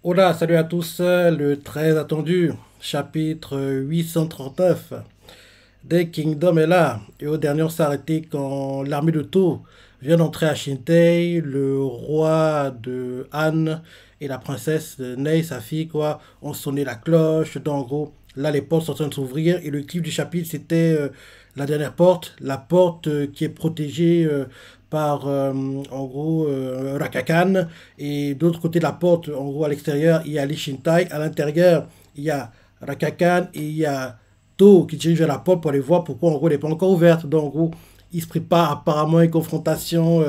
Hola, salut à tous, le très attendu chapitre 839 des Kingdom est là. Et au dernier, on s'est arrêté quand l'armée de Tau vient d'entrer à Shintai, le roi de Han et la princesse de Nei, sa fille, quoi, ont sonné la cloche. Donc, en gros, là, les portes sont en train de s'ouvrir. Et le clip du chapitre, c'était la dernière porte, la porte qui est protégée par, en gros, Rakakan. Et de l'autre côté de la porte, en gros, à l'extérieur, il y a Lee Shintai. À l'intérieur, il y a Rakakan et il y a To qui dirige vers la porte pour aller voir pourquoi, en gros, elle n'est pas encore ouverte. Donc, en gros, il se prépare apparemment à une confrontation,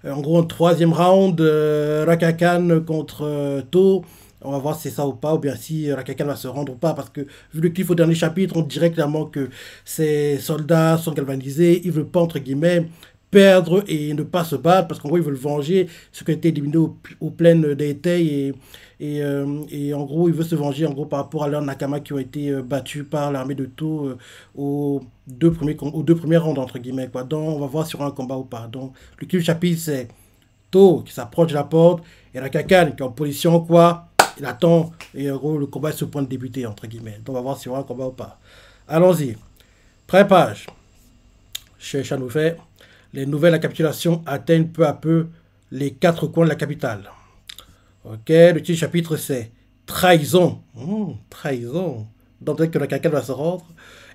en gros, un troisième round, Rakakan contre To. On va voir si c'est ça ou pas, ou bien si Rakakan va se rendre ou pas, parce que vu le clip au dernier chapitre, on dirait clairement que ces soldats sont galvanisés, ils veulent pas, entre guillemets, perdre et ne pas se battre, parce qu'en gros, ils veulent venger ceux qui ont été éliminés aux plaines d'Eitei, et en gros, ils veulent se venger, en gros, par rapport à leurs Nakama qui ont été battus par l'armée de To aux deux premiers rounds, entre guillemets, quoi. Donc, on va voir si y aura un combat ou pas. Donc, le clip du chapitre, c'est To qui s'approche de la porte, et Rakakan qui est en position, quoi. Il attend, et en gros, le combat est sur le point de débuter, entre guillemets. Donc, on va voir s'il y aura un combat ou pas. Allons-y. Pré-page. Chez nous fait. Les nouvelles capitulations atteignent peu à peu les quatre coins de la capitale. Ok, le titre du chapitre c'est Trahison. Trahison. Donc peut-être que la caca va se rendre.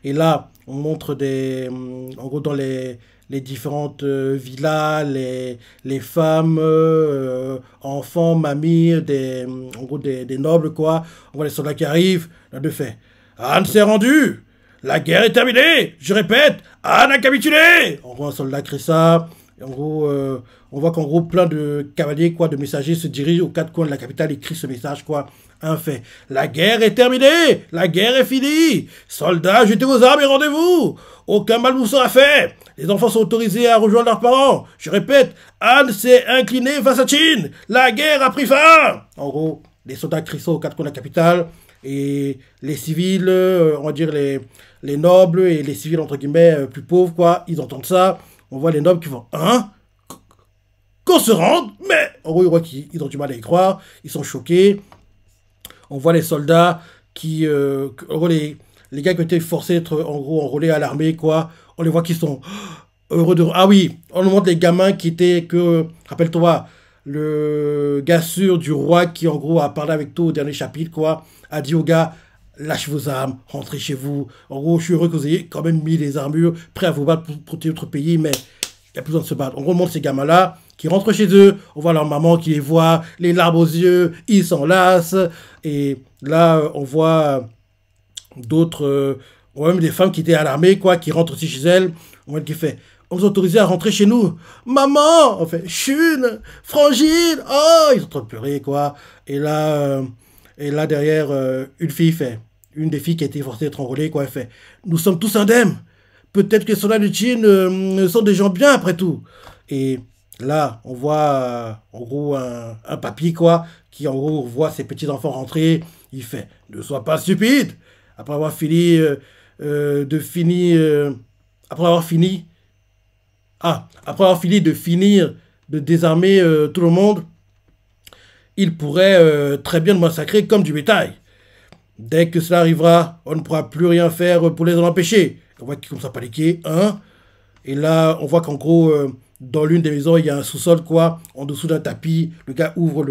Et là, on montre des. En gros, dans les différentes villas, les femmes, enfants, mamies, en gros, des nobles, quoi. On voit les soldats qui arrivent. Là, de fait. Anne s'est rendue. La guerre est terminée. Je répète, Anne a capitulé. En gros, un soldat crie ça. Et en gros, on voit qu'en gros, plein de cavaliers, quoi, de messagers se dirigent aux quatre coins de la capitale et crient ce message, quoi. Un fait. La guerre est terminée. La guerre est finie. Soldats, jetez vos armes et rendez-vous. Aucun mal vous sera fait. Les enfants sont autorisés à rejoindre leurs parents. Je répète, Anne s'est inclinée face à Qin. La guerre a pris fin. En gros, les soldats crient ça aux quatre coins de la capitale. Et les civils, on va dire les nobles et les civils, entre guillemets, plus pauvres, quoi, ils entendent ça. On voit les nobles qui font hein, qu'on se rende, mais en gros, ils voient qu'ils ont du mal à y croire, ils sont choqués. On voit les soldats qui, en gros, les gars qui ont été forcés d'être en gros enrôlés à l'armée, quoi, on les voit qui sont heureux de. Ah oui, on nous montre les gamins qui étaient que, rappelle-toi, le gars sûr du roi qui, en gros, a parlé avec toi au dernier chapitre, quoi, a dit aux gars. Lâchez vos armes, rentrez chez vous. En gros, je suis heureux que vous ayez quand même mis les armures, prêts à vous battre pour protéger votre pays, mais il n'y a plus besoin de se battre. En gros, on montre ces gamins-là qui rentrent chez eux, on voit leur maman qui les voit, les larmes aux yeux, ils s'enlacent. Et là, on voit d'autres, on voit même des femmes qui étaient à l'armée, quoi, qui rentrent aussi chez elles. On voit qui fait, on nous autorise à rentrer chez nous. Maman, on fait, Chune, Frangine, oh, ils sont en train de pleurer, quoi. Et là derrière, une fille fait, une des filles qui a été forcée d'être enrôlée, quoi, elle fait, nous sommes tous indemnes. Peut-être que les soldats de Qin sont des gens bien après tout. Et là, on voit en gros un papy, quoi, qui en gros voit ses petits-enfants rentrer. Il fait, ne sois pas stupide. Après avoir fini après avoir fini, après avoir fini de finir de désarmer tout le monde, il pourrait très bien le massacrer comme du bétail. Dès que cela arrivera, on ne pourra plus rien faire pour les en empêcher. On voit qu'ils commencent à paniquer, hein. Et là, on voit qu'en gros, dans l'une des maisons, il y a un sous-sol, quoi, en dessous d'un tapis. Le gars ouvre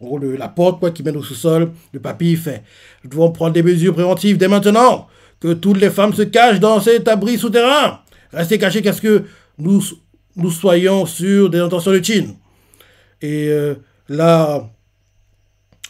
en gros, la porte, quoi, qui mène au sous-sol. Le papy fait, nous devons prendre des mesures préventives dès maintenant. Que toutes les femmes se cachent dans cet abri souterrain. Restez cachés jusqu'à ce que nous soyons sûrs des intentions de Qin. Et là,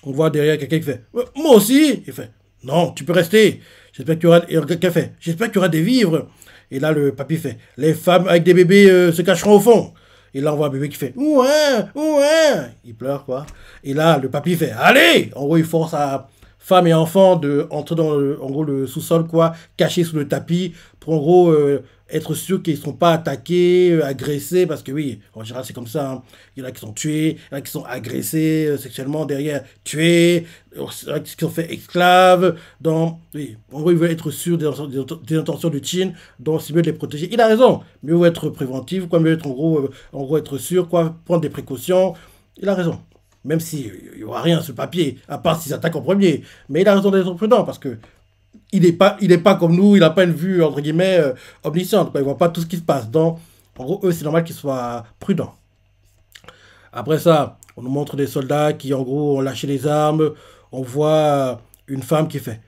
on voit derrière quelqu'un qui fait moi aussi. Il fait non, tu peux rester. J'espère qu'il y aura. Et quelqu'un fait j'espère qu'il y aura des vivres. Et là, le papy fait les femmes avec des bébés se cacheront au fond. Et là, on voit un bébé qui fait ouais, ouais. Il pleure, quoi. Et là, le papy fait allez. En gros, il force à femme et enfant de entrer dans en gros, le sous-sol, quoi, caché sous le tapis, pour en gros être sûr qu'ils ne seront pas attaqués, agressés, parce que oui, en général c'est comme ça, hein. Il y en a qui sont tués, il y en a qui sont agressés sexuellement derrière, tués, il y en a qui sont faits esclaves, oui, en gros ils veulent être sûrs des intentions de Qin, donc c'est mieux de les protéger. Il a raison, mieux vaut être préventif, quoi, mieux être en gros être sûr, quoi, prendre des précautions, il a raison. Même s'il n'y aura rien sur le papier, à part s'ils attaquent en premier. Mais il a raison d'être prudent parce que il est pas comme nous, il n'a pas une vue, entre guillemets, omnisciente, quoi. Il ne voit pas tout ce qui se passe. Donc, en gros, eux, c'est normal qu'ils soient prudents. Après ça, on nous montre des soldats qui, en gros, ont lâché les armes. On voit une femme qui fait: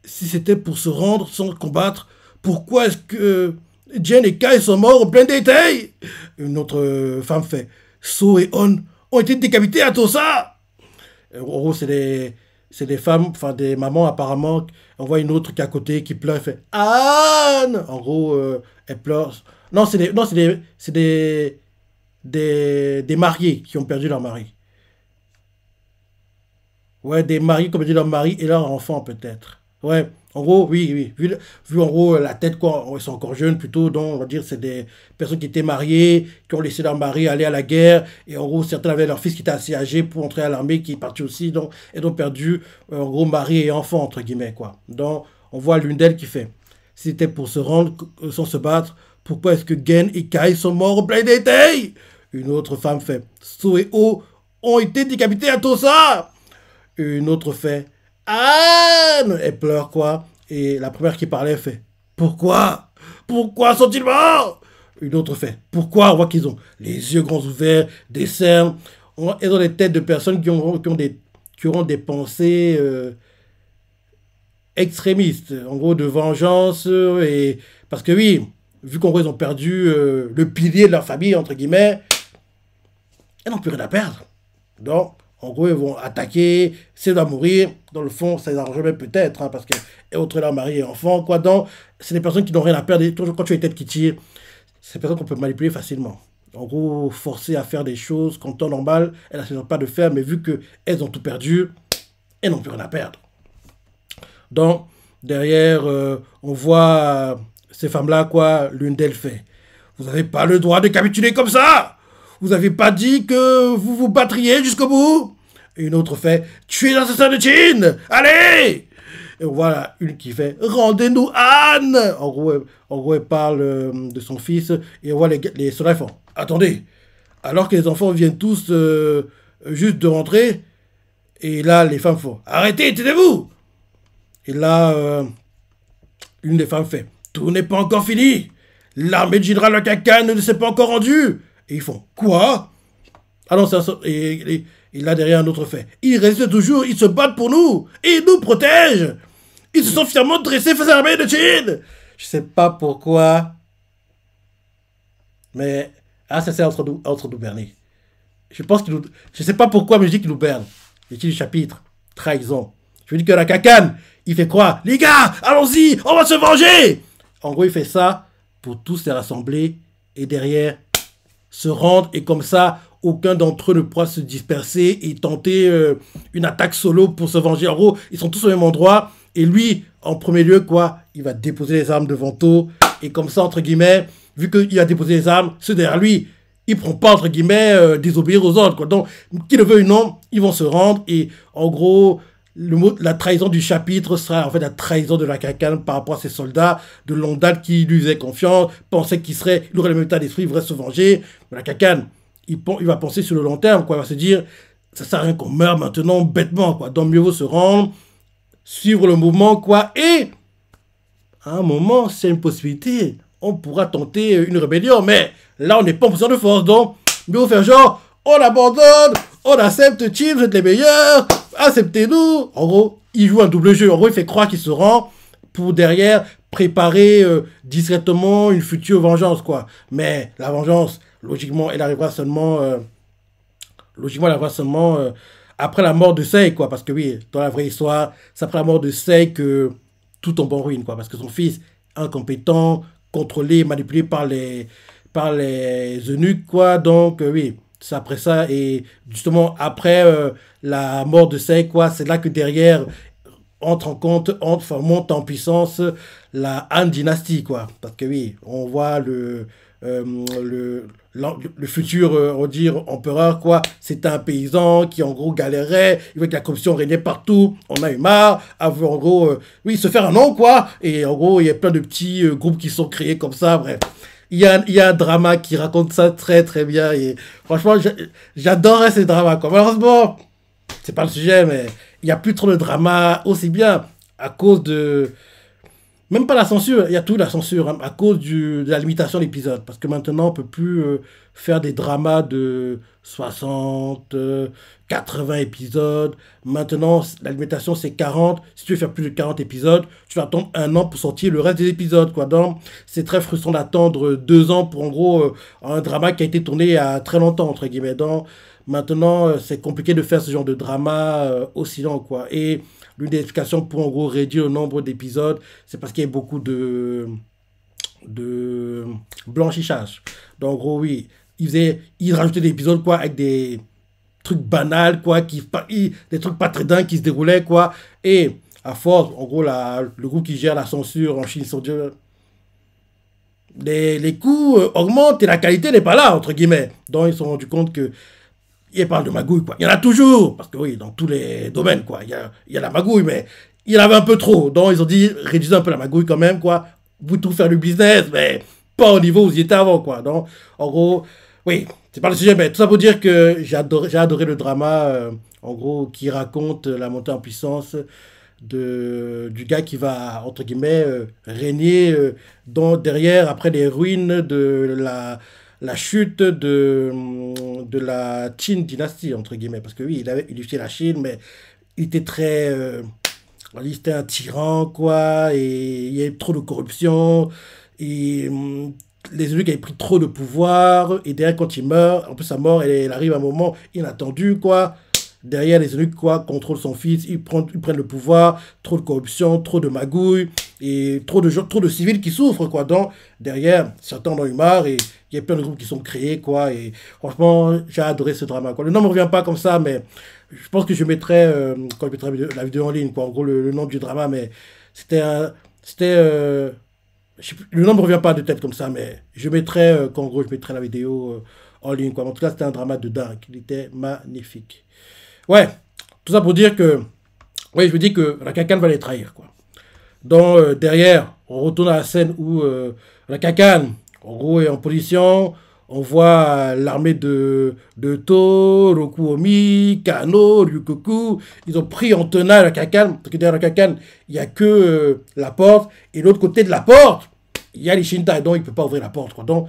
si c'était pour se rendre sans combattre, pourquoi est-ce que Jen et Kai sont morts en plein détail? Une autre femme fait: So et On ont été décapités à Tosa. En gros, c'est des femmes, enfin des mamans apparemment. On voit une autre qui est à côté qui pleure et fait Anne. En gros, elle pleure. Non, des mariés qui ont perdu leur mari. Ouais, des mariés qui ont perdu leur mari et leur enfant peut-être. Ouais, en gros, oui, oui. Vu en gros la tête, quoi, ils sont encore jeunes plutôt, donc on va dire c'est des personnes qui étaient mariées, qui ont laissé leur mari aller à la guerre, et en gros certains avaient leur fils qui était assez âgé pour entrer à l'armée, qui est parti aussi, donc, et donc perdu, en gros, mari et enfant, entre guillemets, quoi. Donc on voit l'une d'elles qui fait: si c'était pour se rendre sans se battre, pourquoi est-ce que Gen et Kai sont morts au plein d'été? Une autre femme fait: So et O ont été décapités à Tosa. Une autre fait Anne. Elle pleure, quoi. Et la première qui parlait fait: pourquoi? Pourquoi sont-ils morts? Une autre fait: pourquoi? On voit qu'ils ont les yeux grands ouverts, des cernes. Elles ont des têtes de personnes qui auront des pensées extrémistes, en gros de vengeance. Et parce que oui, vu qu'en gros ils ont perdu le pilier de leur famille, entre guillemets, elles n'ont plus rien à perdre. Donc, en gros, ils vont attaquer, c'est doit mourir. Dans le fond, ça les arrange même peut-être, hein, parce qu'elles autres leur mari et enfant, quoi. Donc, c'est des personnes qui n'ont rien à perdre. Toujours quand tu as une tête qui tire, c'est des personnes qu'on peut manipuler facilement. En gros, forcer à faire des choses qu'en temps normal, elles n'acceptent pas de faire, mais vu qu'elles ont tout perdu, elles n'ont plus rien à perdre. Donc, derrière, on voit ces femmes-là, quoi, l'une d'elles fait: vous n'avez pas le droit de capituler comme ça! Vous n'avez pas dit que vous vous battriez jusqu'au bout? Et une autre fait: tuez l'assassin de Chin! Allez! Et voilà une qui fait: rendez-nous Anne! En gros, elle parle de son fils, et on voit les soldats font: attendez! Alors que les enfants viennent tous juste de rentrer, et là, les femmes font: arrêtez, taisez-vous! Et là, une des femmes fait: tout n'est pas encore fini! L'armée de général Kakan ne s'est pas encore rendue! Et ils font: quoi? Ah non, et là derrière un autre fait: ils restent toujours, ils se battent pour nous, et ils nous protègent! Ils se sont fièrement dressés face à l'armée de Chine! Je sais pas pourquoi, mais ah, ça c'est entre nous Bernie. Je pense qu'il nous, je sais pas pourquoi, mais je dis qu'il nous berne. Le titre du chapitre: trahison. Je veux dire que la Kakan, il fait quoi? Les gars, allons-y, on va se venger! En gros, il fait ça pour tous les rassembler et derrière se rendre, et comme ça, aucun d'entre eux ne pourra se disperser et tenter une attaque solo pour se venger. En gros, ils sont tous au même endroit, et lui, en premier lieu, quoi, il va déposer les armes devant eux, et comme ça, entre guillemets, vu qu'il a déposé les armes, ceux derrière lui, ils ne pourront pas, entre guillemets, désobéir aux ordres, quoi. Donc, qui le veut ou non, ils vont se rendre, et en gros, la trahison du chapitre sera en fait la trahison de la Kakan par rapport à ses soldats de longue date qui lui faisaient confiance, pensaient qu'il aurait le même état d'esprit, il voudrait se venger. Mais la Kakan, il va penser sur le long terme, quoi. Il va se dire: ça sert à rien qu'on meure maintenant bêtement, quoi. Donc mieux vaut se rendre, suivre le mouvement, quoi. Et à un moment, c'est une possibilité, on pourra tenter une rébellion. Mais là, on n'est pas en position de force, donc mieux vaut faire genre: on abandonne, on accepte, chill, vous êtes les meilleurs, acceptez-nous. En gros, il joue un double jeu. En gros, il fait croire qu'il se rend pour derrière préparer discrètement une future vengeance, quoi. Mais la vengeance, logiquement, elle arrivera seulement, après la mort de Sei, quoi. Parce que oui, dans la vraie histoire, c'est après la mort de Sei que tout tombe en ruine, quoi. Parce que son fils, incompétent, contrôlé, manipulé par les eunuques, quoi. Donc, oui. C'est après ça, et justement après la mort de Sei, quoi, c'est là que derrière entre en compte, monte en puissance la Han dynastie, quoi. Parce que oui, on voit le futur, on va dire, empereur, quoi. C'est un paysan qui en gros galérait, il voit que la corruption régnait partout, on a eu marre, en gros, oui, se faire un nom, quoi. Et en gros, il y a plein de petits groupes qui sont créés comme ça, bref. il y a un drama qui raconte ça très très bien. Et franchement, j'adorais ces dramas, quoi. Malheureusement, c'est pas le sujet, mais il n'y a plus trop de drama aussi bien à cause de... Même pas la censure, il y a tout la censure, hein, à cause de la limitation d'épisodes. Parce que maintenant, on peut plus faire des dramas de 60, 80 épisodes. Maintenant, la limitation, c'est 40. Si tu veux faire plus de 40 épisodes, tu vas attendre un an pour sortir le reste des épisodes, quoi. Donc, c'est très frustrant d'attendre 2 ans pour, en gros, un drama qui a été tourné il y a très longtemps, entre guillemets. Donc, maintenant, c'est compliqué de faire ce genre de drama aussi long, quoi. Et l'une des explications pour, en gros, réduire le nombre d'épisodes, c'est parce qu'il y a beaucoup de blanchissage. Donc, en gros, oui, ils rajoutaient des épisodes, quoi, avec des trucs banals, quoi, des trucs pas très dingues qui se déroulaient, quoi. Et à force, en gros, le groupe qui gère la censure en Chine, les coûts augmentent et la qualité n'est pas là, entre guillemets. Donc, ils se sont rendus compte que il parle de magouille, quoi. Il y en a toujours, parce que oui, dans tous les domaines, quoi. Il y a la magouille, mais il y en avait un peu trop. Donc, ils ont dit, réduisez un peu la magouille quand même, quoi. Vous tout faire du business, mais pas au niveau où vous y étiez avant, quoi. Donc, en gros, oui, c'est pas le sujet, mais tout ça pour dire que j'ai adoré le drama, en gros, qui raconte la montée en puissance du gars qui va, entre guillemets, régner derrière, après les ruines de la chute de la Qin dynastie, entre guillemets. Parce que oui, il avait unifié la Chine, mais il était très... il était un tyran, quoi, et il y avait trop de corruption, et les eunuques avaient pris trop de pouvoir, et derrière, quand il meurt, en plus, sa mort, elle arrive à un moment inattendu, quoi. Derrière, les eunuques, quoi, contrôlent son fils, ils prennent le pouvoir, trop de corruption, trop de magouilles, et trop de civils qui souffrent, quoi. Donc, derrière, certains en ont eu marre, et il y a plein de groupes qui sont créés, quoi, et franchement, j'ai adoré ce drama, quoi. Le nom ne me revient pas comme ça, mais je pense que je mettrai, quand je mettrai la vidéo en ligne, quoi, en gros, le nom du drama, mais le nom ne me revient pas de tête comme ça, mais je mettrai, qu'en gros, je mettrai la vidéo en ligne, quoi. En tout cas, c'était un drama de dingue, il était magnifique. Ouais, tout ça pour dire que, oui, je me dis que Rakakan va les trahir, quoi. Donc, derrière, on retourne à la scène où Rakakan, en gros, est en position. On voit l'armée de To, Rokuomi, Kano, Ryukoku. Ils ont pris en tenaille Rakakan. Parce que derrière Rakakan, il n'y a que la porte. Et de l'autre côté de la porte, il y a les Shintai. Donc, il ne peut pas ouvrir la porte, quoi. Donc,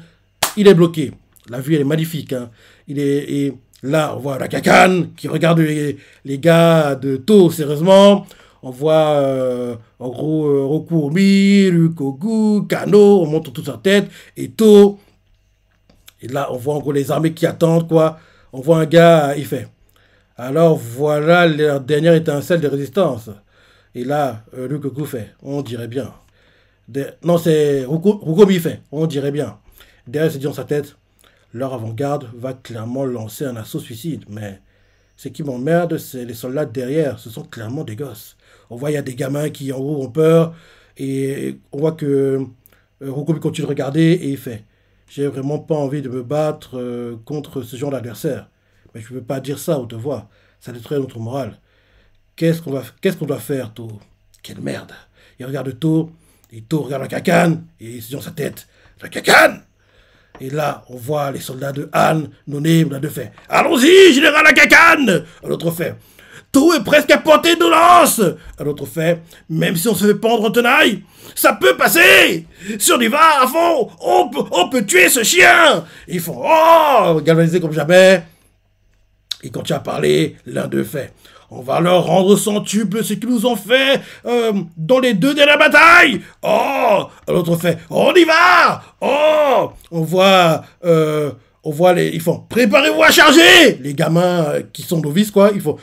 il est bloqué. La vue, elle est magnifique, hein. Et là, on voit Rakakan qui regarde les gars de To sérieusement. On voit, en gros, Rokuomi, Ryukoku, Kano. On montre toute sa tête. Et To... Et là, on voit en gros les armées qui attendent, quoi. On voit un gars, il fait. Alors voilà leur dernière étincelle de résistance. Et là, Ryukoku fait. On dirait bien. Non, c'est Rukomi fait. On dirait bien. Derrière, c'est dit dans sa tête. Leur avant-garde va clairement lancer un assaut suicide. Mais ce qui m'emmerde, c'est les soldats derrière. Ce sont clairement des gosses. On voit, il y a des gamins qui, en gros, ont peur. Et on voit que Rukomi continue de regarder et il fait. J'ai vraiment pas envie de me battre contre ce genre d'adversaire. Mais je ne peux pas dire ça, haute voix. Ça détruit notre morale. Qu'est-ce qu'on doit faire, To? Quelle merde. Il regarde To, et To regarde Rakakan, et il se dit dans sa tête, Rakakan! Et là, on voit les soldats de Han, Noné, l'un de fait, allons-y, général Rakakan! L'autre fait, To est presque à portée de lance! L'autre fait, même si on se fait pendre en tenaille, ça peut passer! Si on y va à fond, on peut tuer ce chien! Et ils font, oh! Galvanisés comme jamais. Et quand tu as parlé, l'un d'eux fait, on va leur rendre centuple ce qu'ils nous ont fait dans les 2 dernières batailles! Oh! L'autre fait, on y va! Oh! On voit ils font, préparez-vous à charger! Les gamins qui sont novices, quoi, ils font,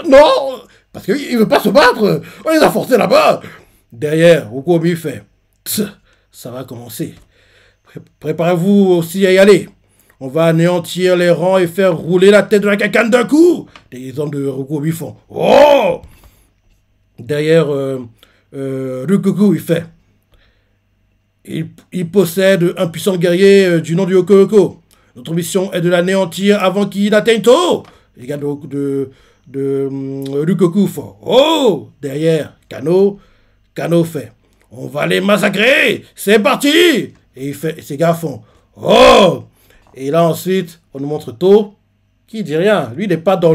non! Parce qu'il ne veut pas se battre! On les a forcés là-bas! Derrière, Rukomi fait, ça va commencer. Préparez-vous aussi à y aller. On va anéantir les rangs et faire rouler la tête de la cacane d'un coup. Les hommes de Rukomi font, oh! Derrière, Ryukoku, il fait, il possède un puissant guerrier du nom du Hokuroku. Notre mission est de l'anéantir avant qu'il n'atteigne To. Les gars de Ryukoku font, oh! Derrière, Kano fait, On va les massacrer. C'est parti. Et ces gars font oh. Et là ensuite, on nous montre To qui dit rien. Lui, il n'est pas dans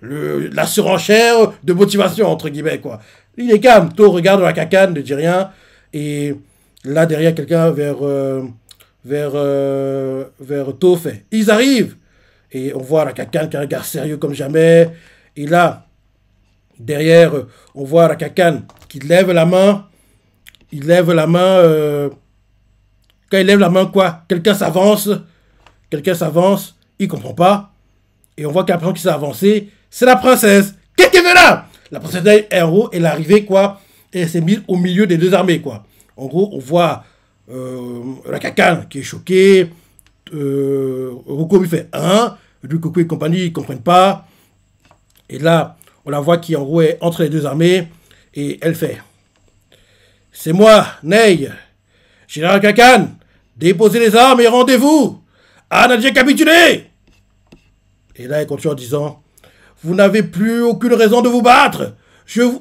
la surenchère de motivation, entre guillemets, quoi. Lui, il est calme. To regarde la cacane, ne dit rien. Et là, derrière, quelqu'un vers To fait ils arrivent. Et on voit la cacane qui a un regard sérieux comme jamais. Et là, derrière, on voit la cacane qui lève la main. Il lève la main. Quand il lève la main, quoi? Quelqu'un s'avance. Il comprend pas. Et on voit qu'à la personne qui s'est avancée, c'est la princesse. Qu'est-ce qu'elle fait là? La princesse Héros, elle est arrivée, quoi. Et elle s'est mise au milieu des deux armées, quoi. En gros, on voit la cacane qui est choquée. Roko lui fait du Coco et compagnie, ils ne comprennent pas. Et là, on la voit qui, en gros, est entre les deux armées. Et elle fait c'est moi, Ney, général Cacane, déposez les armes et rendez-vous. Anne a déjà capitulé. Et là, elle continue en disant vous n'avez plus aucune raison de vous battre.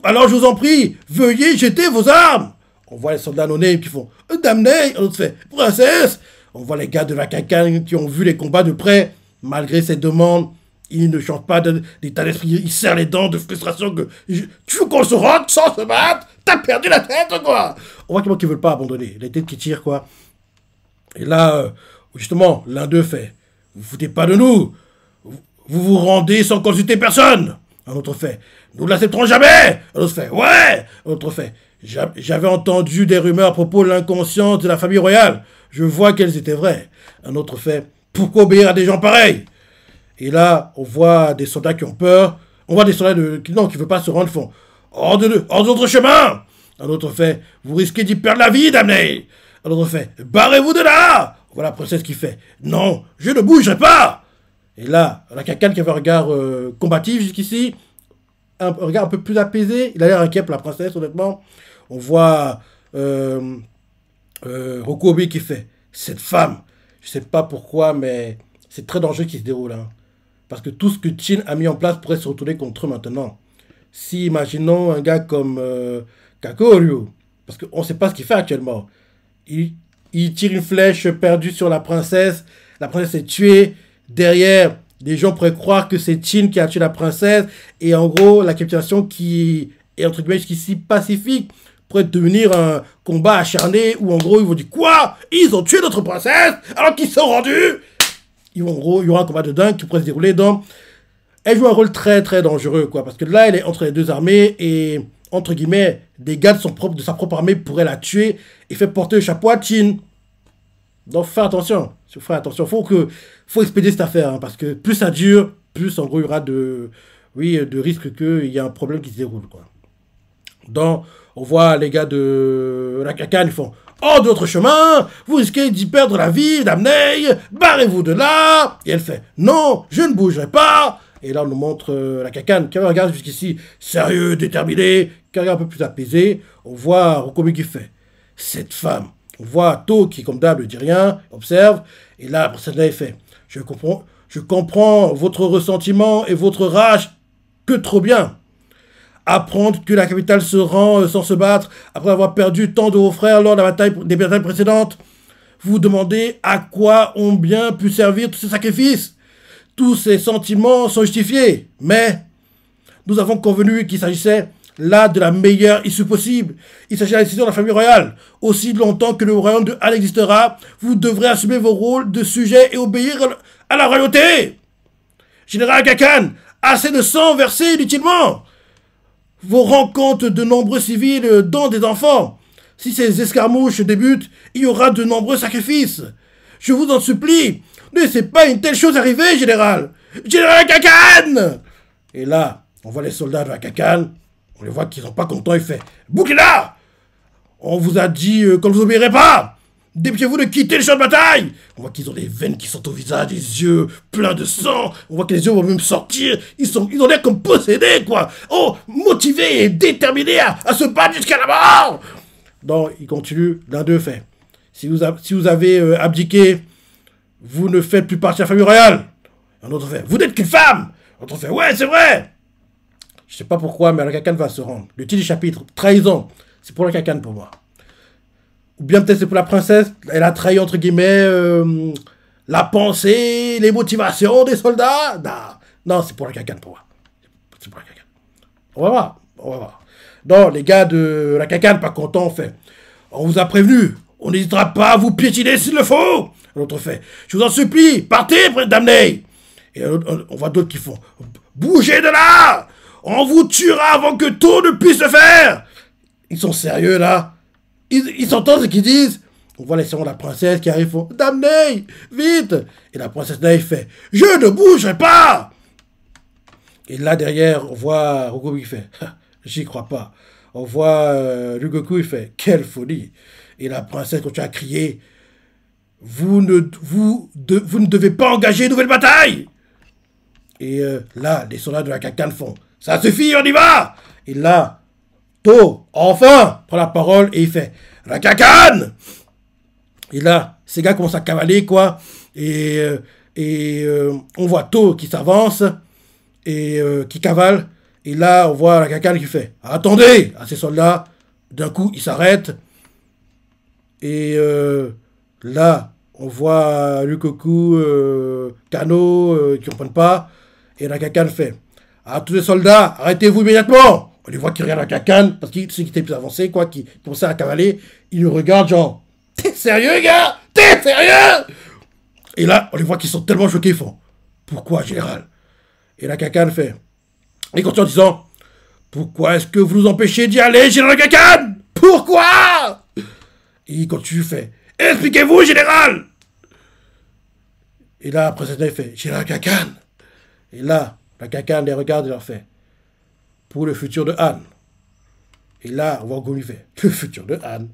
Alors, je vous en prie, veuillez jeter vos armes. On voit les soldats non-names qui font Dame Ney. On fait princesse. On voit les gars de la Cacane qui ont vu les combats de près. Malgré ces demandes, ils ne changent pas d'état d'esprit. Ils serrent les dents de frustration. Tu veux qu'on se rende sans se battre? T'as perdu la tête, quoi. On voit qu'ils ne veulent pas abandonner. Les têtes qui tirent, quoi. Et là, justement, l'un d'eux fait vous foutez pas de nous. Vous vous rendez sans consulter personne. Un autre fait nous ne l'accepterons jamais. Un autre fait ouais. Un autre fait j'avais entendu des rumeurs à propos de l'inconscience de la famille royale. Je vois qu'elles étaient vraies. Un autre fait pourquoi obéir à des gens pareils? Et là, on voit des soldats qui ont peur. On voit des soldats qui ne veulent pas se rendre, font hors de notre chemin. Un autre fait vous risquez d'y perdre la vie, Damney. Un autre fait barrez-vous de là. On voit la princesse qui fait non, je ne bougerai pas. Et là, la Cacane qui avait un regard combatif jusqu'ici, un regard un peu plus apaisé. Il a l'air inquiet pour la princesse, honnêtement. On voit Rokuobi qui fait cette femme, je sais pas pourquoi, mais c'est très dangereux qui se déroule. Hein. Parce que tout ce que Chin a mis en place pourrait se retourner contre eux maintenant. Si, imaginons un gars comme Kakoryu, parce qu'on ne sait pas ce qu'il fait actuellement. Il tire une flèche perdue sur la princesse est tuée. Derrière, les gens pourraient croire que c'est Chin qui a tué la princesse. Et en gros, la capturation qui est entre guillemets jusqu'ici pacifique pourrait devenir un combat acharné où en gros ils vont dire quoi? Ils ont tué notre princesse alors qu'ils sont rendus. En gros, il y aura un combat de dingue qui pourrait se dérouler dans... Elle joue un rôle très très dangereux, quoi. Parce que là, elle est entre les deux armées et, entre guillemets, des gars de sa propre armée pourraient la tuer et faire porter le chapeau à Chin. Donc, faites attention. Faut expédier cette affaire, hein, parce que plus ça dure, plus en gros, il y aura de risques qu'il y ait un problème qui se déroule, quoi. Donc, on voit les gars de la Cacane, ils font hors de notre chemin, vous risquez d'y perdre la vie, Damney, barrez-vous de là. Et elle fait non, je ne bougerai pas. Et là, on nous montre la Cacane qui avait un regard jusqu'ici sérieux, déterminé, qui a un regard un peu plus apaisé. On voit Rokomi qui fait cette femme. On voit To qui, comme d'hab, ne dit rien, observe. Et là, pour celle-là, il fait je comprends votre ressentiment et votre rage que trop bien. Apprendre que la capitale se rend sans se battre après avoir perdu tant de vos frères lors de des batailles précédentes. Vous demandez à quoi ont bien pu servir tous ces sacrifices. Tous ces sentiments sont justifiés. Mais nous avons convenu qu'il s'agissait là de la meilleure issue possible. Il s'agit de la décision de la famille royale. Aussi longtemps que le royaume de Han existera, vous devrez assumer vos rôles de sujet et obéir à la royauté. Général Cacane, assez de sang versé inutilement. Vos rencontres de nombreux civils, dont des enfants. Si ces escarmouches débutent, il y aura de nombreux sacrifices. Je vous en supplie, ne laissez pas une telle chose arriver, général. Général Cacane. Et là, on voit les soldats de la Cacane, on les voit qu'ils sont pas contents, il fait Boukhina, on vous a dit qu'on ne vous obéirait pas. Dépêchez-vous de quitter le champ de bataille. On voit qu'ils ont des veines qui sont au visage, des yeux pleins de sang. On voit que les yeux vont même sortir. Ils ont l'air comme possédés, quoi. Oh, motivés et déterminés à se battre jusqu'à la mort. Donc, il continue. L'un d'eux fait si vous avez abdiqué, vous ne faites plus partie de la famille royale. Un autre fait vous n'êtes qu'une femme. Un autre fait ouais, c'est vrai. Je sais pas pourquoi, mais la Cacane va se rendre. Le titre du chapitre, trahison. C'est pour la Cacane pour moi. Ou bien peut-être c'est pour la princesse, elle a trahi entre guillemets la pensée, les motivations des soldats. Non, c'est pour la cacane pour moi. C'est pour la cacane. On va voir, on va voir. Non, les gars de la cacane, pas contents, on fait. On vous a prévenu, on n'hésitera pas à vous piétiner s'il le faut. L'autre fait, je vous en supplie, partez, prince Damney. Et on voit d'autres qui font, bougez de là. On vous tuera avant que tout ne puisse se faire. Ils sont sérieux là. Ils s'entendent ce qu'ils disent. On voit les sons de la princesse qui arrivent, font Damney, vite. Et la princesse Naï fait, je ne bougerai pas. Et là derrière, on voit Rogoku qui fait, j'y crois pas. On voit Ryugoku, il fait, quelle folie. Et la princesse continue à crier, vous ne devez pas engager une nouvelle bataille. Et là, les soldats de la cacane font, ça suffit, on y va. Et là, To, enfin, prend la parole et il fait, la cacane. Et là, ces gars commencent à cavaler, quoi. Et on voit To qui s'avance et qui cavale. Et là, on voit la cacane qui fait, attendez, à ces soldats. D'un coup, ils s'arrêtent. Et là, on voit Ryukoku, Kano, qui ne comprennent pas. Et la cacane fait, à tous les soldats, arrêtez-vous immédiatement. On les voit qui regardent la cacane, parce que ceux qui étaient plus avancés, quoi, qui commençaient à cavaler, ils nous regardent genre, t'es sérieux, gars? T'es sérieux? Et là, on les voit qu'ils sont tellement choqués, ils font, pourquoi, général? Et la cacane fait, et continue en disant, pourquoi est-ce que vous nous empêchez d'y aller, général cacane? Pourquoi? Et il continue, fait, expliquez-vous, général! Et là, la princesse fait, général cacane. Et là, la cacane les regarde et leur fait, pour le futur de Han. Et là, on voit Gomi fait, le futur de Han.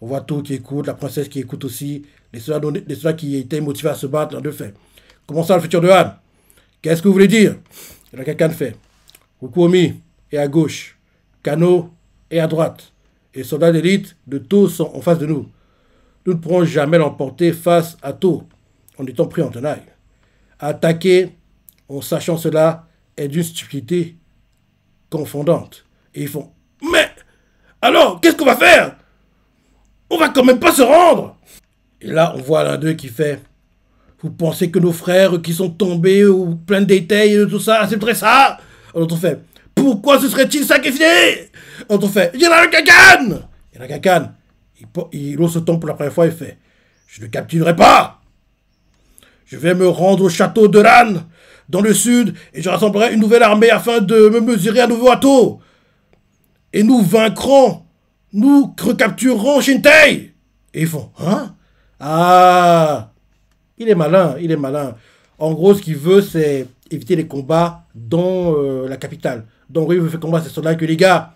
On voit tout qui écoute, la princesse qui écoute aussi, les soldats qui étaient motivés à se battre, l'un d'eux fait, comment ça le futur de Han? Qu'est-ce que vous voulez dire? Et la cacane fait, Ukuomi est à gauche, Kano est à droite, et les soldats d'élite de To sont en face de nous. Nous ne pourrons jamais l'emporter face à To, en étant pris en tenaille. Attaquer en sachant cela est d'une stupidité confondante. Et ils font, mais alors, qu'est-ce qu'on va faire? On va quand même pas se rendre. Et là, on voit l'un d'eux qui fait, vous pensez que nos frères qui sont tombés ou plein de détails et tout ça, accepteraient ça? L'autre fait, pourquoi se serait-il sacrifié? L'autre fait, j'ai la cacane. Et la cacane, il ose se tombe pour la première fois, il fait, je ne capturerai pas. Je vais me rendre au château de Ran, dans le sud, et je rassemblerai une nouvelle armée afin de me mesurer à nouveau à To. Et nous vaincrons, nous recapturerons Shintei. Et ils font, hein? Ah, il est malin, il est malin. En gros, ce qu'il veut, c'est éviter les combats dans la capitale. Donc, il veut faire combattre ces soldats que les gars,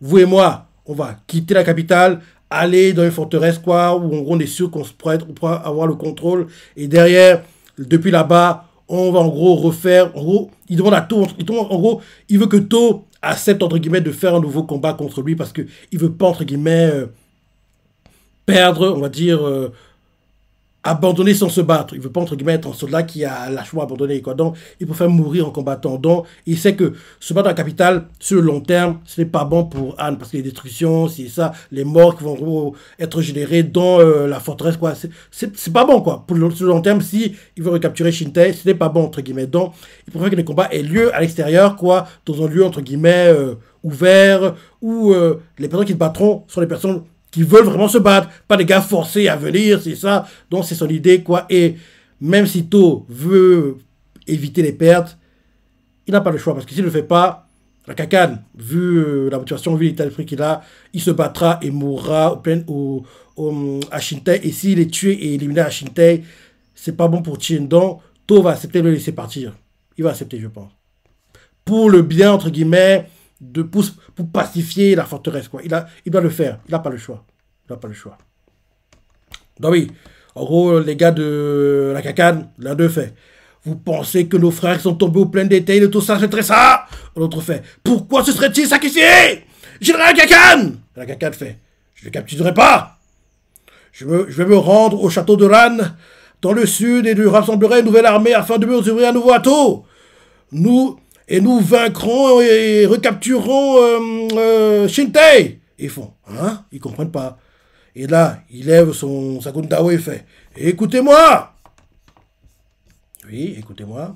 vous et moi, on va quitter la capitale, aller dans une forteresse, quoi, où en gros, on est sûr qu'on pourra avoir le contrôle. Et derrière, depuis là-bas, on va en gros refaire, en gros, il demande à To, en gros, il veut que To accepte, entre guillemets, de faire un nouveau combat contre lui parce qu'il ne veut pas, entre guillemets, perdre, on va dire, abandonner sans se battre. Il ne veut pas, entre guillemets, être un soldat qui a lâchement abandonné, quoi. Donc, il préfère mourir en combattant. Donc, il sait que se battre dans la capitale, sur le long terme, ce n'est pas bon pour Han, parce que les destructions, c'est ça, les morts qui vont en gros être générés dans la forteresse, quoi. C'est pas bon, quoi. Pour sur le long terme, si il veut recapturer Shintei, ce n'est pas bon, entre guillemets. Donc, il préfère que les combats aient lieu à l'extérieur, quoi, dans un lieu, entre guillemets, ouvert, où les personnes qui se battront sont les personnes qui veulent vraiment se battre, pas des gars forcés à venir, c'est ça. Donc c'est son idée, quoi. Et même si To veut éviter les pertes, il n'a pas le choix, parce que s'il ne le fait pas, la cacane, vu la motivation, vu l'état d'esprit qu'il a, il se battra et mourra à Shintei. Et s'il est tué et éliminé à Shintei, c'est pas bon pour Chin. Donc To va accepter de le laisser partir. Il va accepter, je pense. Pour le bien, entre guillemets, pour pacifier la forteresse, quoi. Il doit le faire. Il n'a pas le choix. Il n'a pas le choix. Donc oui, en gros, les gars de la cacane, l'un d'eux fait, vous pensez que nos frères sont tombés au plein détail de tout ça, c'est très ça? L'autre fait, pourquoi se serait-il sacrifié? Général cacane! La cacane fait, je ne capturerai pas. Je vais me rendre au château de Ran, dans le sud, et je rassemblerai une nouvelle armée afin de me ouvrir à nouveau à To. Nous vaincrons et recapturerons Shintei. Ils font, hein? Ils comprennent pas. Et là, il lève sa Gundao et fait « Écoutez-moi !» Oui, écoutez-moi.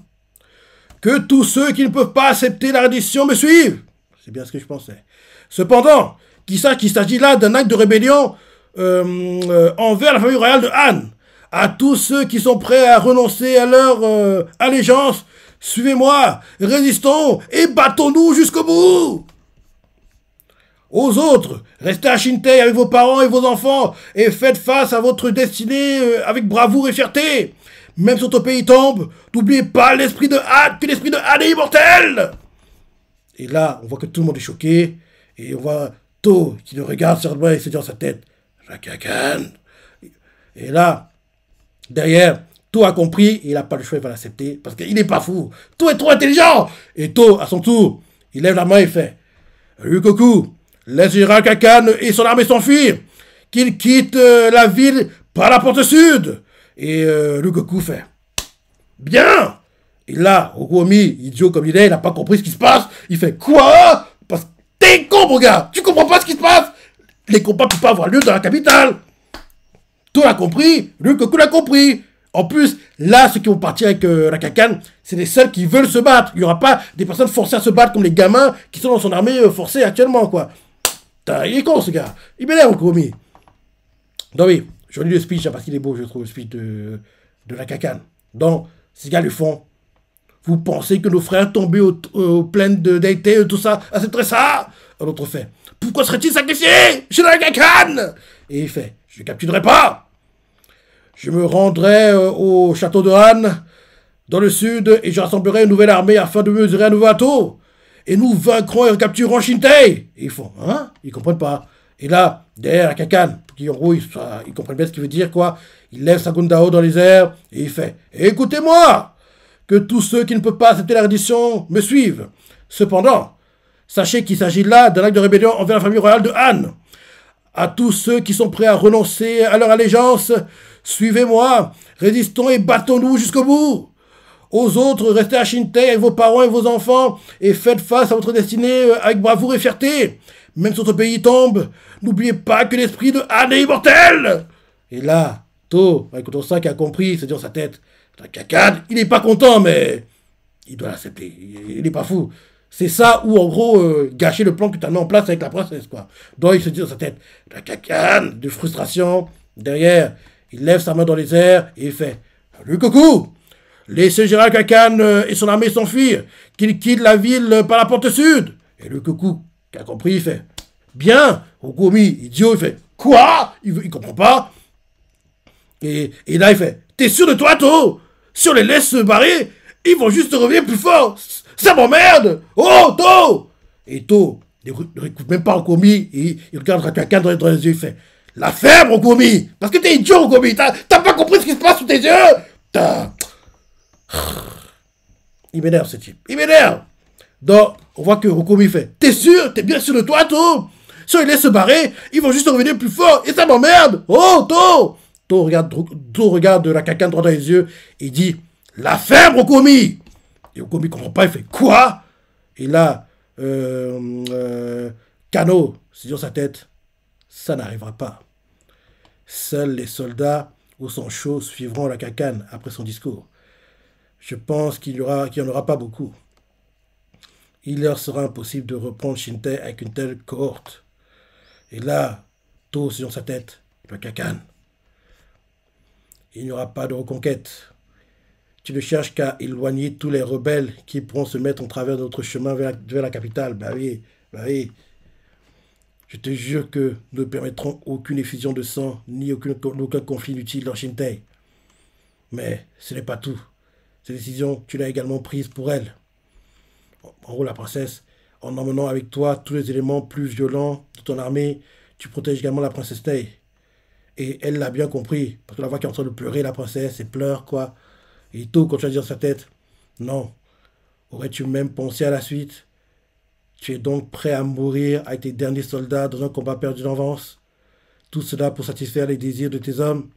« Que tous ceux qui ne peuvent pas accepter la reddition me suivent. » C'est bien ce que je pensais. Cependant, qu'il s'agit là d'un acte de rébellion envers la famille royale de Han. À tous ceux qui sont prêts à renoncer à leur allégeance, suivez-moi, résistons et battons-nous jusqu'au bout. Aux autres, restez à Shintei avec vos parents et vos enfants et faites face à votre destinée avec bravoure et fierté. Même si votre pays tombe, n'oubliez pas l'esprit de Han, que l'esprit de Han est immortel. Et là, on voit que tout le monde est choqué et on voit To qui le regarde sur moi et se dit dans sa tête Rakakan. Et là, derrière, To a compris et il n'a pas le choix, il va l'accepter parce qu'il n'est pas fou. To est trop intelligent. Et To, à son tour, il lève la main et fait Ryukoku, laisse Rakakan et son armée s'enfuir, qu'il quitte la ville par la porte sud. Et Ryukoku fait bien. Et là, Okuomi, idiot comme il n'a pas compris ce qui se passe. Il fait quoi? Parce que t'es con, mon gars. Tu comprends pas ce qui se passe. Les combats ne peuvent pas avoir lieu dans la capitale. Tout l'a compris. Ryukoku l'a compris. En plus, là, ceux qui vont partir avec Rakakan, c'est les seuls qui veulent se battre. Il n'y aura pas des personnes forcées à se battre comme les gamins qui sont dans son armée forcée actuellement, quoi. Il est con, ce gars. Il m'énerve, Okuomi. Donc oui, je lis le speech parce qu'il est beau, je trouve, le speech de Rakakan. Donc, ces gars le font. Vous pensez que nos frères tombés aux plaines de Deite, tout ça, accepteraient ça? L'autre fait, pourquoi serait-il sacrifié chez Rakakan? Et il fait, je ne capturerai pas. Je me rendrai au château de Han, dans le sud, et je rassemblerai une nouvelle armée afin de mesurer un nouveau bateau. Et nous vaincrons et recapturerons Shintei. Et ils font, hein? Ils comprennent pas. Et là, derrière Rakakan, qui en gros, ils comprennent bien ce qu'il veut dire, quoi. Il lève sa Gundao dans les airs, et il fait, écoutez-moi! Que tous ceux qui ne peuvent pas accepter la reddition me suivent. Cependant, sachez qu'il s'agit là d'un acte de rébellion envers la famille royale de Han. À tous ceux qui sont prêts à renoncer à leur allégeance, suivez-moi, résistons et battons-nous jusqu'au bout. Aux autres, restez à Shintei avec vos parents et vos enfants et faites face à votre destinée avec bravoure et fierté. Même si votre pays tombe, n'oubliez pas que l'esprit de Han est immortel. Et là, To, avec ça qui a compris, se dit dans sa tête, Rakakan, il n'est pas content, mais il doit l'accepter. Il n'est pas fou. C'est ça ou en gros gâcher le plan que tu as mis en place avec la princesse, quoi. Donc il se dit dans sa tête, Rakakan, de frustration. Derrière, il lève sa main dans les airs et il fait Ryukoku, laissez Rakakan et son armée s'enfuir, qu'il quitte la ville par la porte sud. Et Ryukoku, qui a compris, il fait bien. Okuomi, idiot, il fait quoi? Il comprend pas. Et là, il fait t'es sûr de toi, To? Si on les laisse se barrer, ils vont juste revenir plus fort. Ça m'emmerde. Oh, To! Et To ne écoute même pas Okuomi. Il regarde Rakakan dans les yeux. Il fait la ferme, Okuomi. Parce que t'es idiot, Okuomi. T'as pas compris ce qui se passe sous tes yeux. Il m'énerve, ce type. Il m'énerve. Donc, on voit que Okuomi fait t'es sûr? T'es bien sûr de toi, To? Si on les laisse se barrer, ils vont juste revenir plus fort. Et ça m'emmerde. Oh, To! To regarde Rakakan droit dans les yeux et dit la ferme, Okuomi. Et Okuomi ne comprend pas, il fait quoi? Et là, Kano se dit dans sa tête ça n'arrivera pas. Seuls les soldats au sang chaud suivront Rakakan après son discours. Je pense qu'il n'y en aura pas beaucoup. Il leur sera impossible de reprendre Shintei avec une telle cohorte. Et là, To se dit dans sa tête Rakakan, il n'y aura pas de reconquête. Tu ne cherches qu'à éloigner tous les rebelles qui pourront se mettre en travers de notre chemin vers la capitale. Bah oui, bah oui. Je te jure que nous ne permettrons aucune effusion de sang, ni aucun conflit inutile dans Shintei. Mais ce n'est pas tout. Cette décision, tu l'as également prise pour elle. En gros, la princesse, en emmenant avec toi tous les éléments plus violents de ton armée, tu protèges également la princesse Tei. Et elle l'a bien compris, parce que la voix qui est en train de pleurer, la princesse, elle pleure, quoi. Et tout, quand tu as dit dans sa tête, non, aurais-tu même pensé à la suite? Tu es donc prêt à mourir avec tes derniers soldats dans un combat perdu d'avance? Tout cela pour satisfaire les désirs de tes hommes?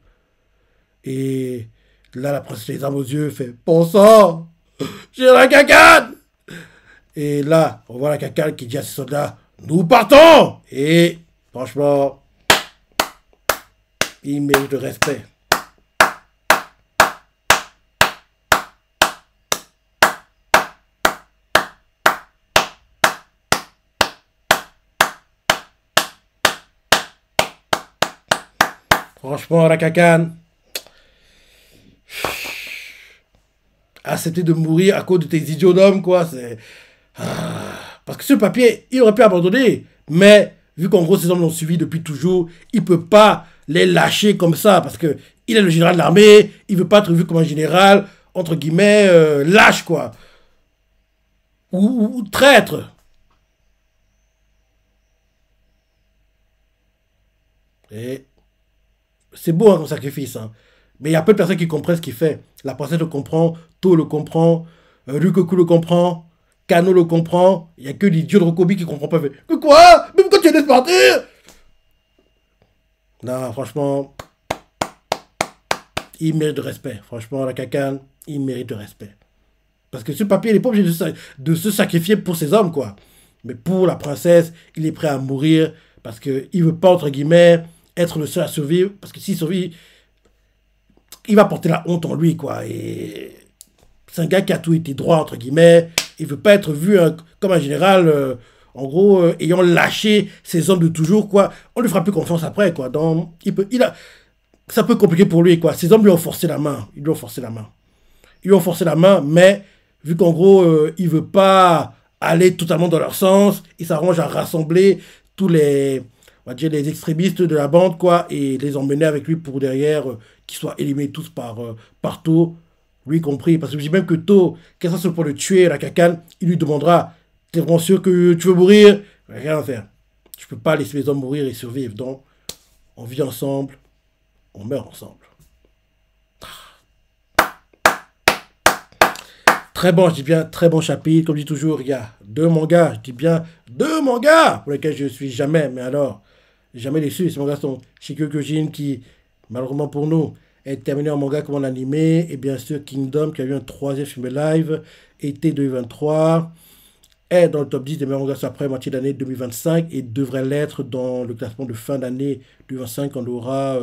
Et là, la princesse, les armes aux yeux, fait, bon sang, j'ai Rakakan! Et là, on voit Rakakan qui dit à ses soldats, nous partons! Et franchement, Il mérite le respect. Franchement, la cacane, accepter de mourir à cause de tes idiots d'hommes, quoi, c'est... Parce que ce papier, il aurait pu abandonner, mais vu qu'en gros, ces hommes l'ont suivi depuis toujours, il ne peut pas les lâcher comme ça, parce que il est le général de l'armée, il ne veut pas être vu comme un général, entre guillemets, lâche, quoi. Ou traître. Et c'est beau hein, comme sacrifice, hein. Mais il y a peu de personnes qui comprennent ce qu'il fait. La princesse le comprend, To le comprend, Rukoku le comprend, Kano le comprend. Il n'y a que l'idiot de Rokobi qui comprend pas. Fait, mais quoi? Mais pourquoi tu laisses partir? Non, franchement, il mérite de respect. Franchement, la cacane, il mérite de respect. Parce que ce papier, il n'est pas obligé de se sacrifier pour ses hommes, quoi. Mais pour la princesse, il est prêt à mourir parce qu'il ne veut pas, entre guillemets, être le seul à survivre. Parce que s'il survit, il va porter la honte en lui, quoi. Et c'est un gars qui a tout été droit, entre guillemets. Il veut pas être vu hein, comme un général, en gros, ayant lâché ses hommes de toujours, quoi. On lui fera plus confiance après, quoi. Donc, ça peut compliquer pour lui, quoi. Ses hommes lui ont forcé la main. Ils lui ont forcé la main. Ils lui ont forcé la main, mais vu qu'en gros, il veut pas aller totalement dans leur sens, il s'arrange à rassembler tous les, on va dire, les extrémistes de la bande, quoi, et les emmener avec lui pour derrière, qu'ils soient éliminés tous par To, lui compris. Parce que je dis même que To, qu'est-ce que c'est pour le tuer, la cacane, il lui demandera, t'es vraiment sûr que tu veux mourir? Rien à faire. Je peux pas laisser les hommes mourir et survivre. Donc, on vit ensemble, on meurt ensemble. Très bon, je dis bien très bon chapitre. Comme je dis toujours, il y a deux mangas, je dis bien deux mangas pour lesquels je ne suis jamais, mais alors, jamais déçu. Ces mangas sont Shingeki qui, malheureusement pour nous, est terminé en manga comme en animé. Et bien sûr, Kingdom qui a eu un troisième film live, été 2023, est dans le top 10 des meilleurs mangas sur la première moitié d'année 2025 et devrait l'être dans le classement de fin d'année 2025 qu'on aura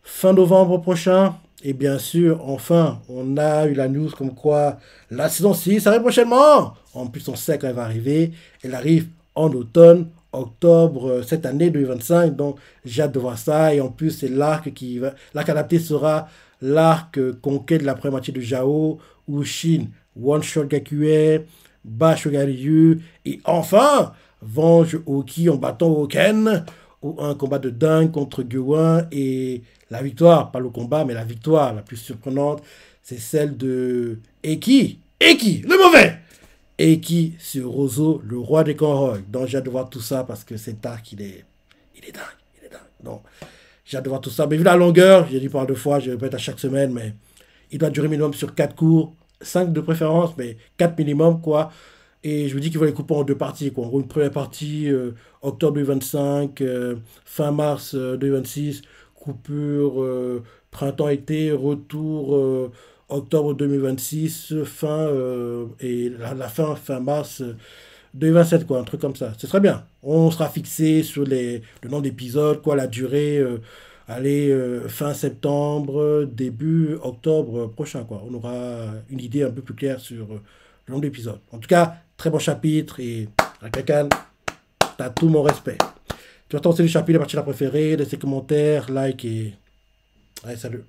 fin novembre prochain. Et bien sûr, enfin, on a eu la news comme quoi la saison 6 arrive prochainement. En plus, on sait quand elle va arriver. Elle arrive en automne, octobre cette année 2025. Donc, j'ai hâte de voir ça. Et en plus, c'est l'arc qui va. L'arc adapté sera l'arc conquête de la première moitié de Jao, Ushin, One Shot Gakue, Basho Ryu. Et enfin, venge Oki en battant Oken. Ou un combat de dingue contre Guewin et la victoire, pas le combat, mais la victoire la plus surprenante, c'est celle de Eki, le mauvais Eki sur Rozo, le roi des Conroy. Donc j'ai hâte de voir tout ça parce que cet arc, il est dingue. Donc j'ai hâte de voir tout ça. Mais vu la longueur, j'ai dit par deux fois, je répète à chaque semaine, mais il doit durer minimum sur 4 cours, 5 de préférence, mais 4 minimum, quoi. Et je me dis qu'il va les couper en deux parties, quoi. En gros, une première partie, octobre 2025, fin mars 2026, coupure printemps-été, retour octobre 2026, fin, et la fin mars 2027, quoi, un truc comme ça. Ce serait bien. On sera fixé sur le nombre d'épisodes, quoi, la durée, allez, fin septembre, début octobre prochain, quoi. On aura une idée un peu plus claire sur le nombre d'épisodes. En tout cas, très bon chapitre et la cacane, t'as tout mon respect. Tu vas t'en le chapitre, la partie la préférée, laissez commentaires, like et... Allez, salut.